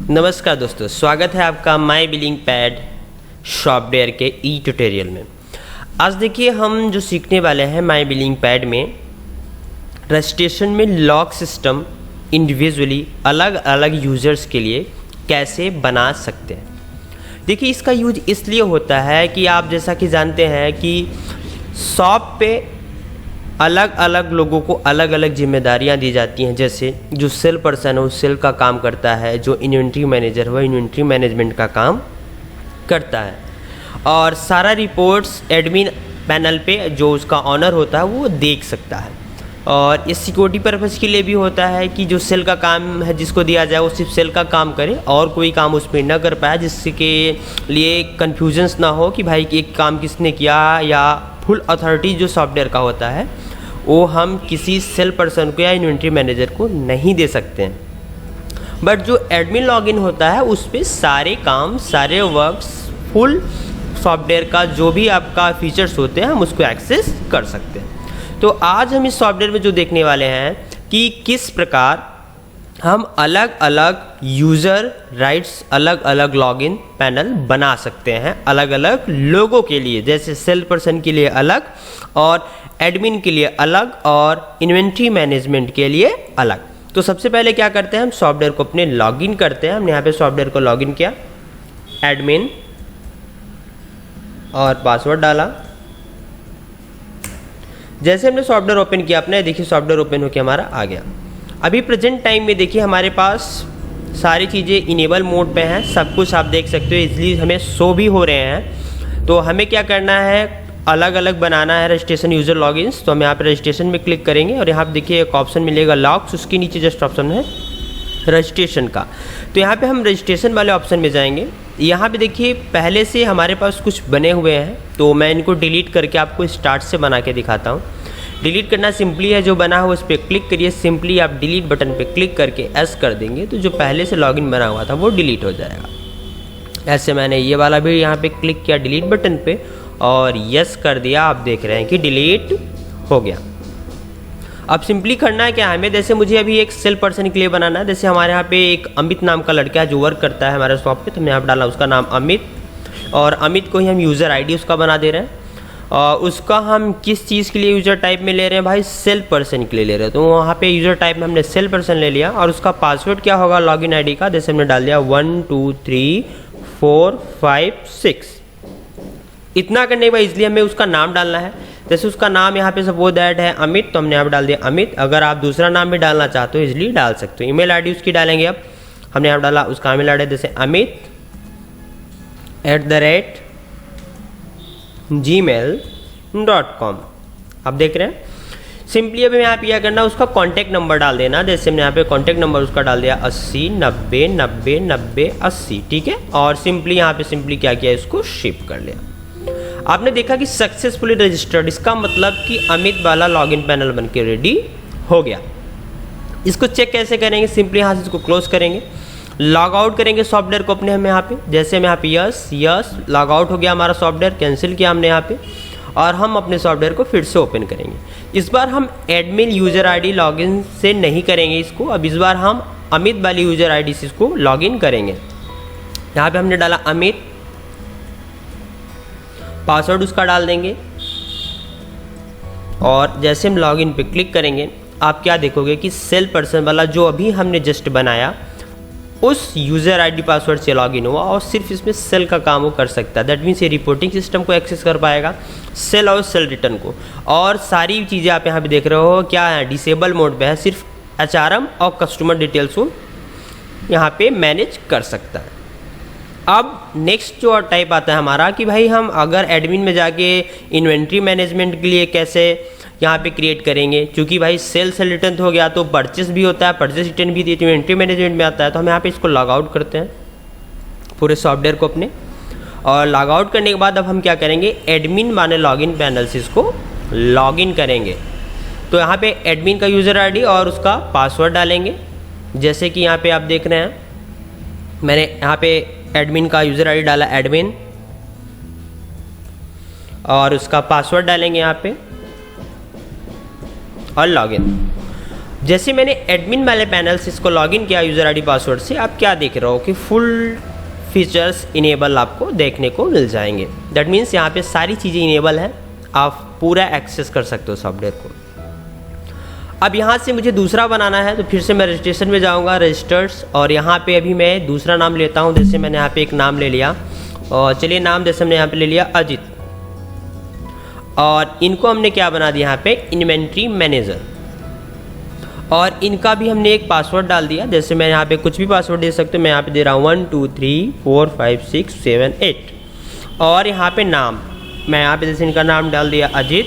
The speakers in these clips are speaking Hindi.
नमस्कार दोस्तों, स्वागत है आपका माई बिलिंग पैड सॉफ्टवेयर के ई ट्यूटोरियल में। आज देखिए हम जो सीखने वाले हैं माई बिलिंग पैड में रजिस्ट्रेशन में लॉक सिस्टम इंडिविजुअली अलग अलग यूज़र्स के लिए कैसे बना सकते हैं। देखिए इसका यूज इसलिए होता है कि आप जैसा कि जानते हैं कि शॉप पे अलग अलग लोगों को अलग अलग जिम्मेदारियां दी जाती हैं। जैसे जो सेल पर्सन है वो सेल का काम करता है, जो इन्वेंट्री मैनेजर है इन्वेंट्री मैनेजमेंट का काम करता है, और सारा रिपोर्ट्स एडमिन पैनल पे जो उसका ऑनर होता है वो देख सकता है। और इस सिक्योरिटी पर्पज़ के लिए भी होता है कि जो सेल का काम है जिसको दिया जाए वो सिर्फ सेल का काम करे और कोई काम उस पर न कर पाए, जिसके लिए कन्फ्यूजन्स ना हो कि भाई एक काम किसने किया, या फुल अथॉरिटी जो सॉफ्टवेयर का होता है वो हम किसी सेल पर्सन को या इन्वेंट्री मैनेजर को नहीं दे सकते हैं। बट जो एडमिन लॉगिन होता है उस पर सारे काम, सारे वर्क्स, फुल सॉफ्टवेयर का जो भी आपका फीचर्स होते हैं हम उसको एक्सेस कर सकते हैं। तो आज हम इस सॉफ्टवेयर में जो देखने वाले हैं कि किस प्रकार हम अलग अलग यूज़र राइट्स, अलग अलग लॉगिन पैनल बना सकते हैं अलग अलग लोगों के लिए। जैसे सेल पर्सन के लिए अलग, और एडमिन के लिए अलग, और इन्वेंट्री मैनेजमेंट के लिए अलग। तो सबसे पहले क्या करते हैं, हम सॉफ्टवेयर को अपने लॉगिन करते हैं। हमने यहाँ पे सॉफ्टवेयर को लॉगिन किया, एडमिन और पासवर्ड डाला। जैसे हमने सॉफ्टवेयर ओपन किया अपने, देखिए सॉफ्टवेयर ओपन होकर हमारा आ गया। अभी प्रेजेंट टाइम में देखिए हमारे पास सारी चीज़ें इनेबल मोड पे हैं, सब कुछ आप देख सकते हो, इसलिए हमें शो भी हो रहे हैं। तो हमें क्या करना है, अलग अलग बनाना है रजिस्ट्रेशन यूज़र लॉगिन्स। तो हम यहाँ पे रजिस्ट्रेशन में क्लिक करेंगे और यहाँ पे देखिए एक ऑप्शन मिलेगा लॉग्स, उसके नीचे जस्ट ऑप्शन है रजिस्ट्रेशन का। तो यहाँ पे हम रजिस्ट्रेशन वाले ऑप्शन में जाएंगे। यहाँ पे देखिए पहले से हमारे पास कुछ बने हुए हैं, तो मैं इनको डिलीट करके आपको स्टार्ट से बना के दिखाता हूँ। डिलीट करना सिंपली है, जो बना हुआ उस पर क्लिक करिए, सिंपली आप डिलीट बटन पे क्लिक करके एस कर देंगे तो जो पहले से लॉगिन बना हुआ था वो डिलीट हो जाएगा। ऐसे मैंने ये वाला भी यहाँ पे क्लिक किया डिलीट बटन पे और यस कर दिया, आप देख रहे हैं कि डिलीट हो गया। अब सिंपली करना है क्या हमें, जैसे मुझे अभी एक सेल पर्सन के लिए बनाना है। जैसे हमारे यहाँ पे एक अमित नाम का लड़का है जो वर्क करता है हमारे शॉप पे, तो हमने यहाँ पर डाला उसका नाम अमित, और अमित को ही हम यूज़र आईडी उसका बना दे रहे हैं। और उसका हम किस चीज़ के लिए यूज़र टाइप में ले रहे हैं भाई, सेल पर्सन के लिए ले रहे हैं। तो वहाँ पे यूज़र टाइप में हमने सेल पर्सन ले लिया, और उसका पासवर्ड क्या होगा लॉगिन आईडी का, जैसे हमने डाल दिया 1 2 3 4 5 6। इतना करने के बाद इसलिए हमें उसका नाम डालना है। जैसे उसका नाम यहाँ पे सपोज दैट है अमित, तो हमने यहाँ पे डाल दिया अमित। अगर आप दूसरा नाम भी डालना चाहते हो इसलिए डाल सकते हो। ईमेल आईडी उसकी डालेंगे। अब हमने यहाँ डाला उसका ईमेल आईडी, जैसे अमित @gmail.com। आप देख रहे हैं सिंपली। अभी यहाँ पे क्या करना, उसका कॉन्टैक्ट नंबर डाल देना। जैसे हमने यहाँ पे कॉन्टैक्ट नंबर उसका डाल दिया 80 90 90 90 80, ठीक है। और सिंपली यहाँ पे सिंपली क्या किया, इसको शिप कर लिया। आपने देखा कि सक्सेसफुली रजिस्टर्ड, इसका मतलब कि अमित वाला लॉगिन पैनल बन के रेडी हो गया। इसको चेक कैसे करेंगे, सिंपली यहाँ से इसको क्लोज करेंगे, लॉग आउट करेंगे सॉफ्टवेयर को अपने हम यहाँ पे। जैसे हम यहाँ पे यस लॉग आउट हो गया हमारा सॉफ्टवेयर, कैंसिल किया हमने यहाँ पे, और हम अपने सॉफ्टवेयर को फिर से ओपन करेंगे। इस बार हम एडमिन यूज़र आईडी लॉगिन से नहीं करेंगे इसको, अब इस बार हम अमित वाली यूज़र आईडी से इसको लॉगिन करेंगे। यहाँ पे हमने डाला अमित, पासवर्ड उसका डाल देंगे, और जैसे हम लॉगिन पे क्लिक करेंगे आप क्या देखोगे कि सेल पर्सन वाला जो अभी हमने जस्ट बनाया उस यूज़र आईडी पासवर्ड से लॉगिन हुआ, और सिर्फ इसमें सेल का काम वो कर सकता है। दैट मीन्स ये रिपोर्टिंग सिस्टम को एक्सेस कर पाएगा, सेल और सेल रिटर्न को, और सारी चीज़ें आप यहाँ पे देख रहे हो क्या है, डिसेबल मोड पे है, सिर्फ HRM और कस्टमर डिटेल्स को यहाँ पे मैनेज कर सकता है। अब नेक्स्ट जो टाइप आता है हमारा कि भाई हम अगर एडमिन में जाके इन्वेंट्री मैनेजमेंट के लिए कैसे यहाँ पे क्रिएट करेंगे, क्योंकि भाई सेल रिटर्न हो गया तो परचेस भी होता है, परचेस रिटर्न भी इन्वेंट्री मैनेजमेंट में आता है। तो हम यहाँ पे इसको लॉग आउट करते हैं पूरे सॉफ्टवेयर को अपने, और लॉग आउट करने के बाद अब हम क्या करेंगे, एडमिन माने लॉगिन पैनल से इसको लॉगिन करेंगे। तो यहाँ पे एडमिन का यूज़र आईडी और उसका पासवर्ड डालेंगे। जैसे कि यहाँ पे आप देख रहे हैं मैंने यहाँ पे एडमिन का यूज़र आईडी डाला एडमिन, और उसका पासवर्ड डालेंगे यहाँ पे और लॉगिन। जैसे मैंने एडमिन वाले पैनल से इसको लॉगिन किया यूज़र आईडी पासवर्ड से, आप क्या देख रहे हो कि फुल फीचर्स इनेबल आपको देखने को मिल जाएंगे। दैट मीन्स यहाँ पे सारी चीज़ें इनेबल हैं, आप पूरा एक्सेस कर सकते हो सॉफ्टवेयर को। अब यहाँ से मुझे दूसरा बनाना है, तो फिर से मैं रजिस्ट्रेशन में जाऊँगा, रजिस्टर्स, और यहाँ पे अभी मैं दूसरा नाम लेता हूँ। जैसे मैंने यहाँ पे एक नाम ले लिया, और चलिए नाम जैसे हमने यहाँ पे ले लिया अजित, और इनको हमने क्या बना दिया यहाँ पे इन्वेंट्री मैनेजर, और इनका भी हमने एक पासवर्ड डाल दिया। जैसे मैं यहाँ पे कुछ भी पासवर्ड दे सकते हो, मैं यहाँ पे दे रहा हूँ 1 2 3 4 5 6 7 8, और यहाँ पे नाम मैं यहाँ पे जैसे इनका नाम डाल दिया अजित,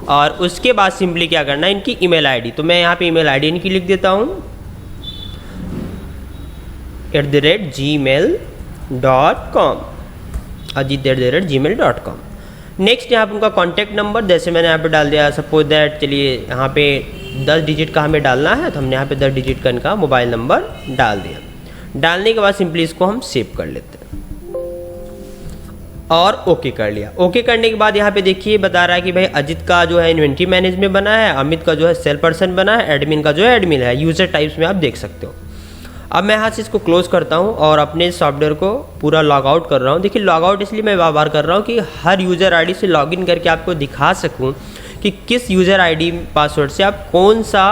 और उसके बाद सिंपली क्या करना है इनकी ईमेल आईडी, तो मैं यहाँ पे ईमेल आईडी इनकी लिख देता हूँ @gmail.com, ajit@gmail.com। नेक्स्ट यहाँ पे उनका कॉन्टैक्ट नंबर, जैसे मैंने यहाँ पे डाल दिया सपोज दैट, चलिए यहाँ पे 10 डिजिट का हमें डालना है, तो हमने यहाँ पे 10 डिजिट का इनका मोबाइल नंबर डाल दिया। डालने के बाद सिंपली इसको हम सेव कर लेते हैं और ओके कर लिया। ओके करने के बाद यहाँ पे देखिए बता रहा है कि भाई अजित का जो है इन्वेंट्री मैनेज में बना है, अमित का जो है सेल पर्सन बना है, एडमिन का जो है एडमिन है। यूज़र टाइप्स में आप देख सकते हो। अब मैं यहाँ से इसको क्लोज करता हूँ और अपने सॉफ्टवेयर को पूरा लॉग आउट कर रहा हूँ। देखिए लॉग आउट इसलिए मैं बार बार कर रहा हूँ कि हर यूज़र आईडी से लॉगिन करके आपको दिखा सकूँ कि किस यूज़र आईडी पासवर्ड से आप कौन सा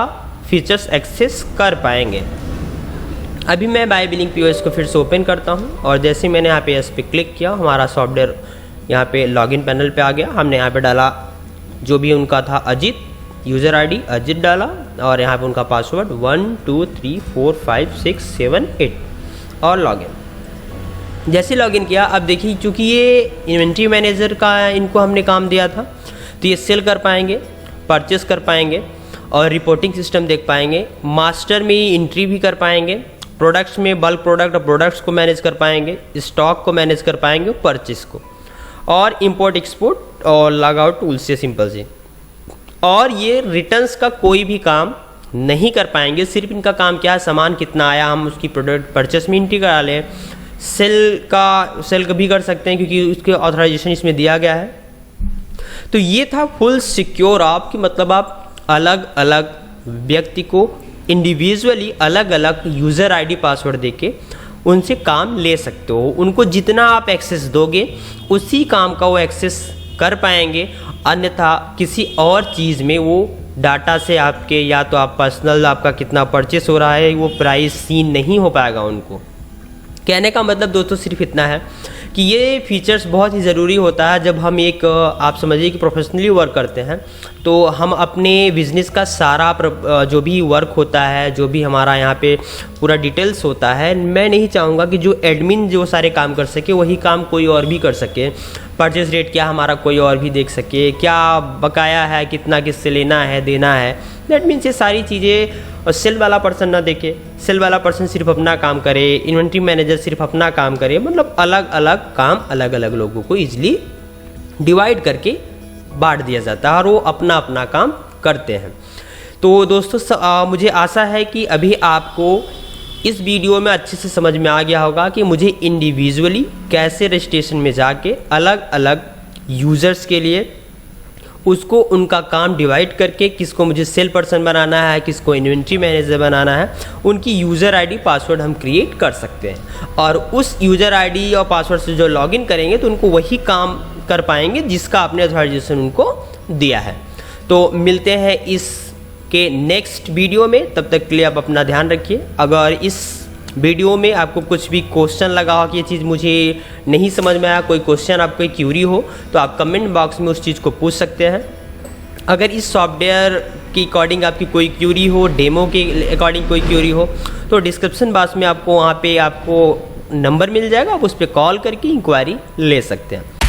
फीचर्स एक्सेस कर पाएंगे। अभी मैं माई बिलिंग पीओएस को फिर से ओपन करता हूँ, और जैसे मैंने यहाँ पे इस पर क्लिक किया, हमारा सॉफ्टवेयर यहाँ पे लॉगिन पैनल पे आ गया। हमने यहाँ पे डाला जो भी उनका था अजित, यूज़र आईडी अजित डाला, और यहाँ पे उनका पासवर्ड 1 2 3 4 5 6 7 8, और लॉगिन। जैसे लॉगिन किया, अब देखिए चूँकि ये इन्वेंट्री मैनेजर का इनको हमने काम दिया था, तो ये सेल कर पाएंगे, परचेस कर पाएंगे, और रिपोर्टिंग सिस्टम देख पाएंगे, मास्टर में एंट्री भी कर पाएंगे, प्रोडक्ट्स में बल्क प्रोडक्ट और प्रोडक्ट्स को मैनेज कर पाएंगे, स्टॉक को मैनेज कर पाएंगे, परचेस को, और इंपोर्ट एक्सपोर्ट और लॉग आउट टूल से सिंपल से। और ये रिटर्न्स का कोई भी काम नहीं कर पाएंगे। सिर्फ इनका काम क्या है, सामान कितना आया हम उसकी प्रोडक्ट परचेस में एंट्री करा लें। सेल भी कर सकते हैं क्योंकि उसके ऑथराइजेशन इसमें दिया गया है। तो ये था फुल सिक्योर ऐप कि मतलब आप अलग अलग व्यक्ति को इंडिविजुअली अलग अलग यूज़र आईडी पासवर्ड देके उनसे काम ले सकते हो। उनको जितना आप एक्सेस दोगे उसी काम का वो एक्सेस कर पाएंगे, अन्यथा किसी और चीज़ में वो डाटा से आपके, या तो आप पर्सनल आपका कितना परचेस हो रहा है वो प्राइस सीन नहीं हो पाएगा उनको। कहने का मतलब दोस्तों सिर्फ इतना है कि ये फीचर्स बहुत ही ज़रूरी होता है जब हम एक आप समझिए कि प्रोफेशनली वर्क करते हैं, तो हम अपने बिज़नेस का सारा जो भी वर्क होता है, जो भी हमारा यहाँ पे पूरा डिटेल्स होता है, मैं नहीं चाहूँगा कि जो एडमिन जो सारे काम कर सके वही काम कोई और भी कर सके। परचेस रेट क्या हमारा कोई और भी देख सके, क्या बकाया है, कितना किससे लेना है देना है। दैट मीन्स ये सारी चीज़ें और सेल वाला पर्सन ना देखे, सेल वाला पर्सन सिर्फ अपना काम करे, इन्वेंट्री मैनेजर सिर्फ अपना काम करे, मतलब अलग अलग काम अलग अलग लोगों को ईजिली डिवाइड करके बांट दिया जाता है और वो अपना अपना काम करते हैं। तो दोस्तों मुझे आशा है कि अभी आपको इस वीडियो में अच्छे से समझ में आ गया होगा कि मुझे इंडिविजुअली कैसे रजिस्ट्रेशन में जाके अलग अलग यूज़र्स के लिए उसको उनका काम डिवाइड करके किसको मुझे सेल पर्सन बनाना है, किसको इन्वेंट्री मैनेजर बनाना है, उनकी यूज़र आईडी पासवर्ड हम क्रिएट कर सकते हैं। और उस यूज़र आईडी और पासवर्ड से जो लॉगिन करेंगे तो उनको वही काम कर पाएंगे जिसका आपने ऑथराइजेशन उनको दिया है। तो मिलते हैं इसके नेक्स्ट वीडियो में, तब तक के लिए आप अपना ध्यान रखिए। अगर इस वीडियो में आपको कुछ भी क्वेश्चन लगा हो कि ये चीज़ मुझे नहीं समझ में आया, कोई क्वेश्चन आपको क्यूरी हो, तो आप कमेंट बॉक्स में उस चीज़ को पूछ सकते हैं। अगर इस सॉफ्टवेयर की अकॉर्डिंग आपकी कोई क्यूरी हो, डेमो के अकॉर्डिंग कोई क्यूरी हो, तो डिस्क्रिप्शन बॉक्स में आपको वहाँ पे आपको नंबर मिल जाएगा, आप उस पर कॉल करके इंक्वायरी ले सकते हैं।